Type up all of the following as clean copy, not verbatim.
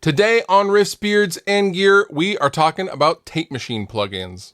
Today on Riffs, Beards, and Gear, we are talking about tape machine plugins.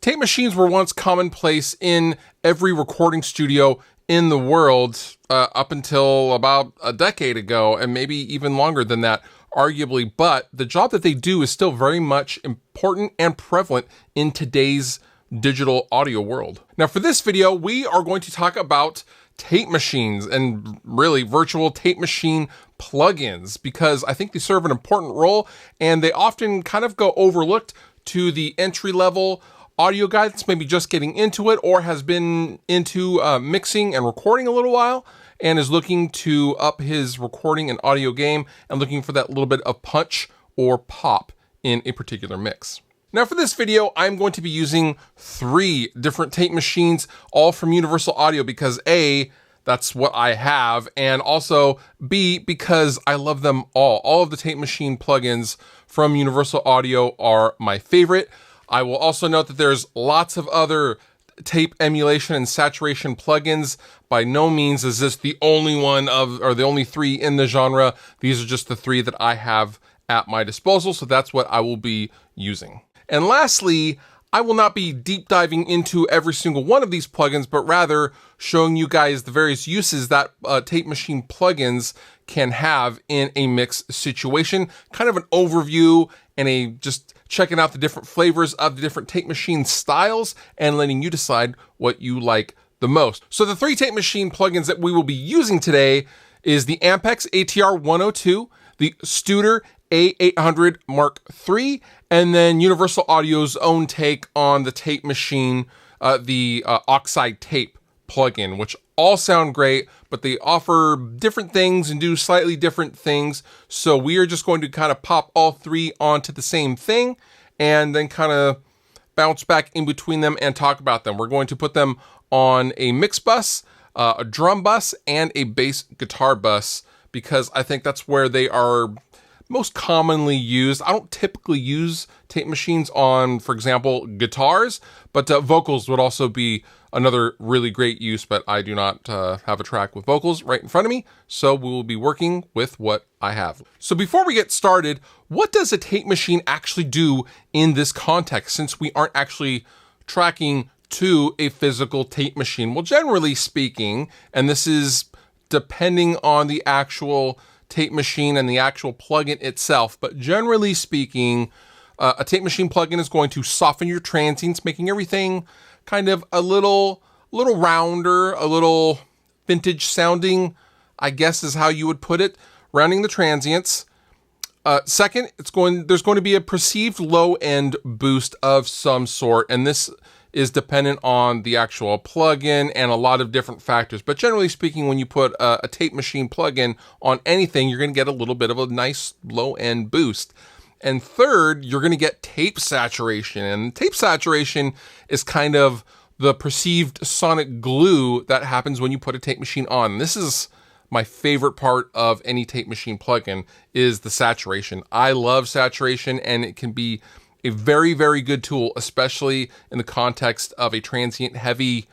Tape machines were once commonplace in every recording studio in the world up until about a decade ago, and maybe even longer than that, arguably. But the job that they do is still very much important and prevalent in today's digital audio world. Now, for this video, we are going to talk about tape machines and really virtual tape machine plugins, because I think they serve an important role and they often kind of go overlooked to the entry-level audio guy that's maybe just getting into it or has been into mixing and recording a little while and is looking to up his recording and audio game and looking for that little bit of punch or pop in a particular mix. Now for this video, I'm going to be using 3 different tape machines, all from Universal Audio, because A, that's what I have, and also B, because I love them all. All of the tape machine plugins from Universal Audio are my favorite. I will also note that there's lots of other tape emulation and saturation plugins. By no means is this the only one or the only 3 in the genre. These are just the 3 that I have at my disposal, so that's what I will be using. And lastly, I will not be deep diving into every single one of these plugins, but rather showing you guys the various uses that tape machine plugins can have in a mix situation. Kind of an overview and just checking out the different flavors of the different tape machine styles and letting you decide what you like the most. So the 3 tape machine plugins that we will be using today is the Ampex ATR 102, the Studer A800 Mark III, and then Universal Audio's own take on the tape machine, the Oxide Tape plugin, which all sound great, but they offer different things and do slightly different things. So we are just going to kind of pop all 3 onto the same thing and then kind of bounce back in between them and talk about them. We're going to put them on a mix bus, a drum bus, and a bass guitar bus, because I think that's where they are most commonly used. I don't typically use tape machines on, for example, guitars, but vocals would also be another really great use, but I do not have a track with vocals right in front of me, so we will be working with what I have. So before we get started, what does a tape machine actually do in this context, since we aren't actually tracking to a physical tape machine? Well, generally speaking, and this is depending on the actual tape machine and the actual plugin itself, but generally speaking, a tape machine plugin is going to soften your transients, making everything kind of a little rounder, a little vintage sounding, I guess is how you would put it, rounding the transients. Second, there's going to be a perceived low end boost of some sort, and this is dependent on the actual plugin and a lot of different factors. But generally speaking, when you put a tape machine plugin on anything, you're going to get a little bit of a nice low-end boost. And third, you're going to get tape saturation. And tape saturation is kind of the perceived sonic glue that happens when you put a tape machine on. This is my favorite part of any tape machine plugin, is the saturation. I love saturation, and it can be a very, very good tool, especially in the context of a transient heavy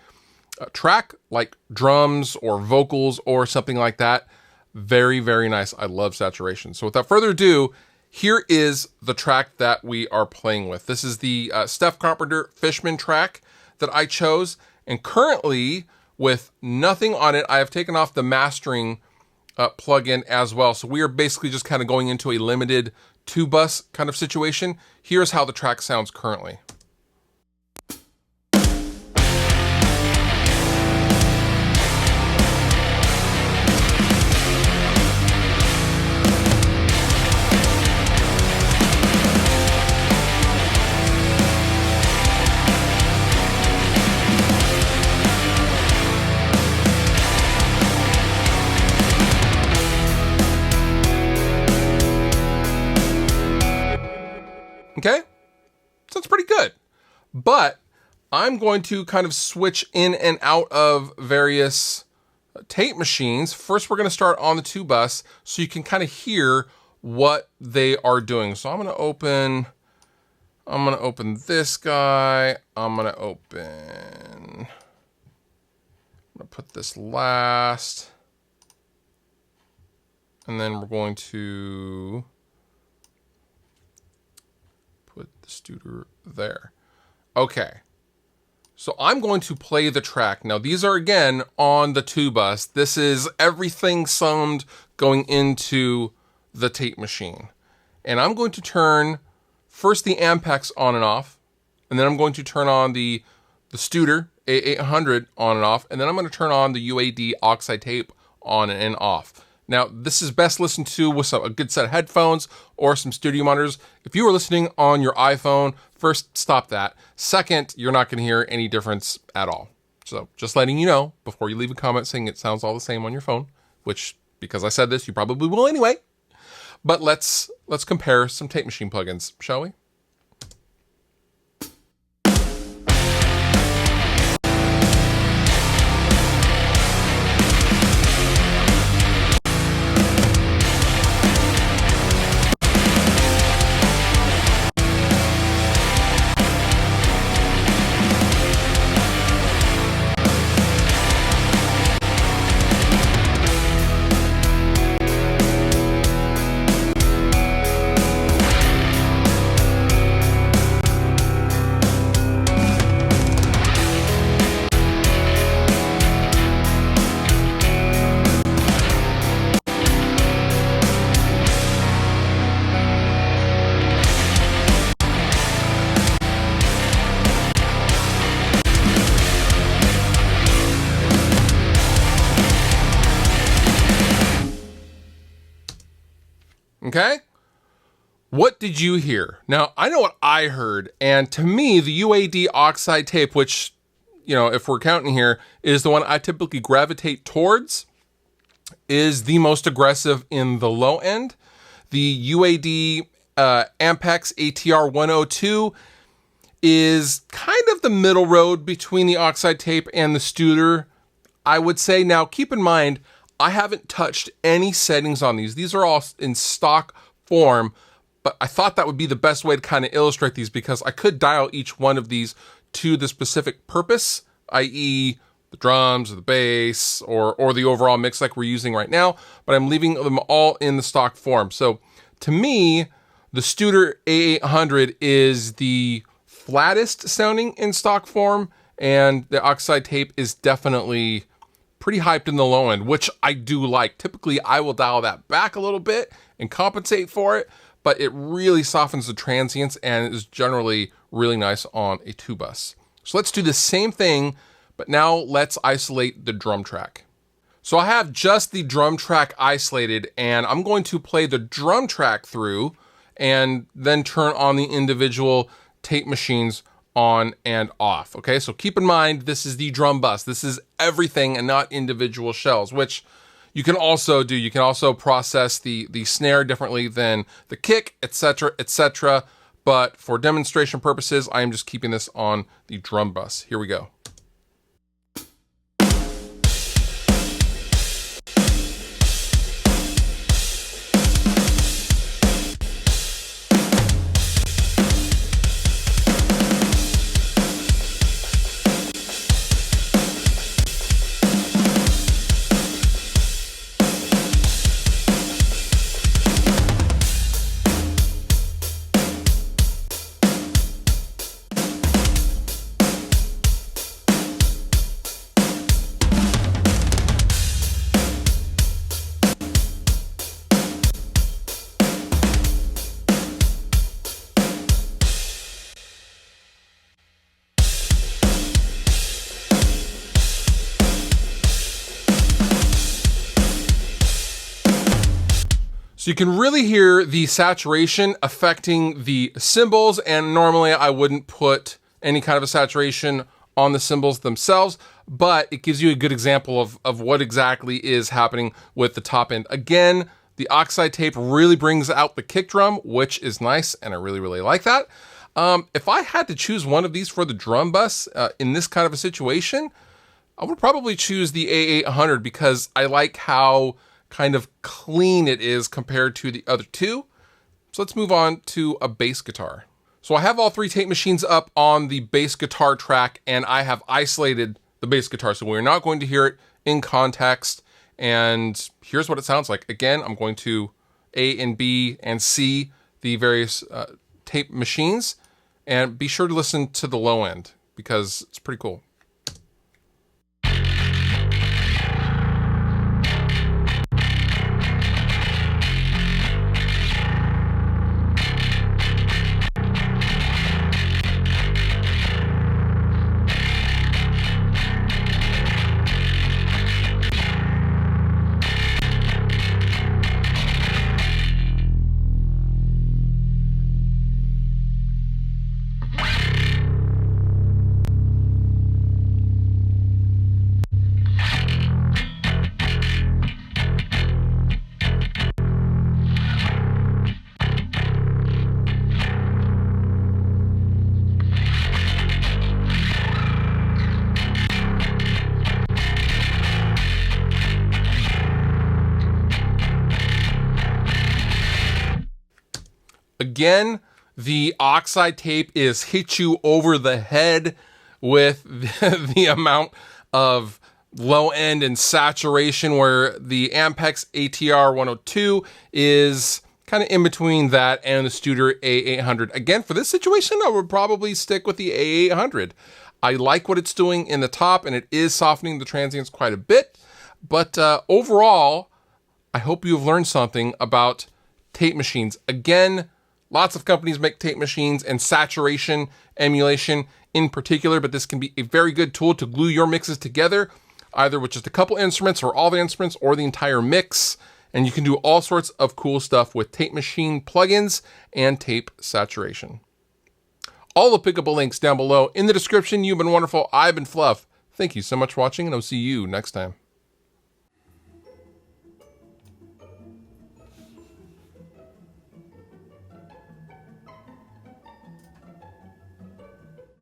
track like drums or vocals or something like that. Very, very nice. I love saturation. So without further ado, here is the track that we are playing with. This is the Steph Carpenter Fishman track that I chose. And currently, with nothing on it, I have taken off the mastering plugin as well. So we are basically just kind of going into a limited 2-bus kind of situation. Here's how the track sounds currently. Okay, so it's pretty good, but I'm going to kind of switch in and out of various tape machines. First, we're going to start on the 2-bus so you can kind of hear what they are doing. So I'm going to open this guy. I'm going to open put this last. And then we're going to put the Studer there. Okay. So I'm going to play the track. Now these are again on the 2 bus. This is everything summed going into the tape machine. And I'm going to turn first the Ampex on and off. And then I'm going to turn on the Studer A800 on and off. And then I'm going to turn on the UAD oxide tape on and off. Now, this is best listened to with a good set of headphones or some studio monitors. If you are listening on your iPhone, first, stop that. Second, you're not going to hear any difference at all. So just letting you know before you leave a comment saying it sounds all the same on your phone, which, because I said this, you probably will anyway. But let's compare some tape machine plugins, shall we? Okay? What did you hear? Now, I know what I heard, and to me, the UAD oxide tape, which, you know, if we're counting here, is the one I typically gravitate towards, is the most aggressive in the low end. The UAD Ampex ATR 102 is kind of the middle road between the oxide tape and the Studer, I would say. Now, keep in mind, I haven't touched any settings on these. These are all in stock form, but I thought that would be the best way to kind of illustrate these because I could dial each one of these to the specific purpose, i.e. the drums or the bass or the overall mix like we're using right now, but I'm leaving them all in the stock form. So to me, the Studer A800 is the flattest sounding in stock form, and the oxide tape is definitely pretty hyped in the low end, which I do like. Typically, I will dial that back a little bit and compensate for it, but it really softens the transients and is generally really nice on a 2 bus. So let's do the same thing, but now let's isolate the drum track. So I have just the drum track isolated, and I'm going to play the drum track through and then turn on the individual tape machines on and off. Okay, so keep in mind, this is the drum bus. This is everything and not individual shells, which you can also do. You can also process the snare differently than the kick, etc., etc. But for demonstration purposes, I am just keeping this on the drum bus. Here we go. So you can really hear the saturation affecting the cymbals, and normally I wouldn't put any kind of a saturation on the cymbals themselves, but it gives you a good example of what exactly is happening with the top end. Again, the oxide tape really brings out the kick drum, which is nice, and I really, really like that. If I had to choose one of these for the drum bus in this kind of a situation, I would probably choose the A800 because I like how kind of clean it is compared to the other two. So let's move on to a bass guitar. So I have all 3 tape machines up on the bass guitar track, and I have isolated the bass guitar. So we're not going to hear it in context. And here's what it sounds like. Again, I'm going to A and B and C the various tape machines, and be sure to listen to the low end because it's pretty cool. Again, the oxide tape is hit you over the head with the amount of low end and saturation, where the Ampex ATR 102 is kind of in between that and the Studer A800. Again, for this situation, I would probably stick with the A800. I like what it's doing in the top, and it is softening the transients quite a bit. But overall, I hope you've learned something about tape machines. Again, lots of companies make tape machines and saturation emulation in particular, but this can be a very good tool to glue your mixes together, either with just a couple instruments or all the instruments or the entire mix. And you can do all sorts of cool stuff with tape machine plugins and tape saturation. All the pickable links down below in the description. You've been wonderful. I've been Fluff. Thank you so much for watching, and I'll see you next time.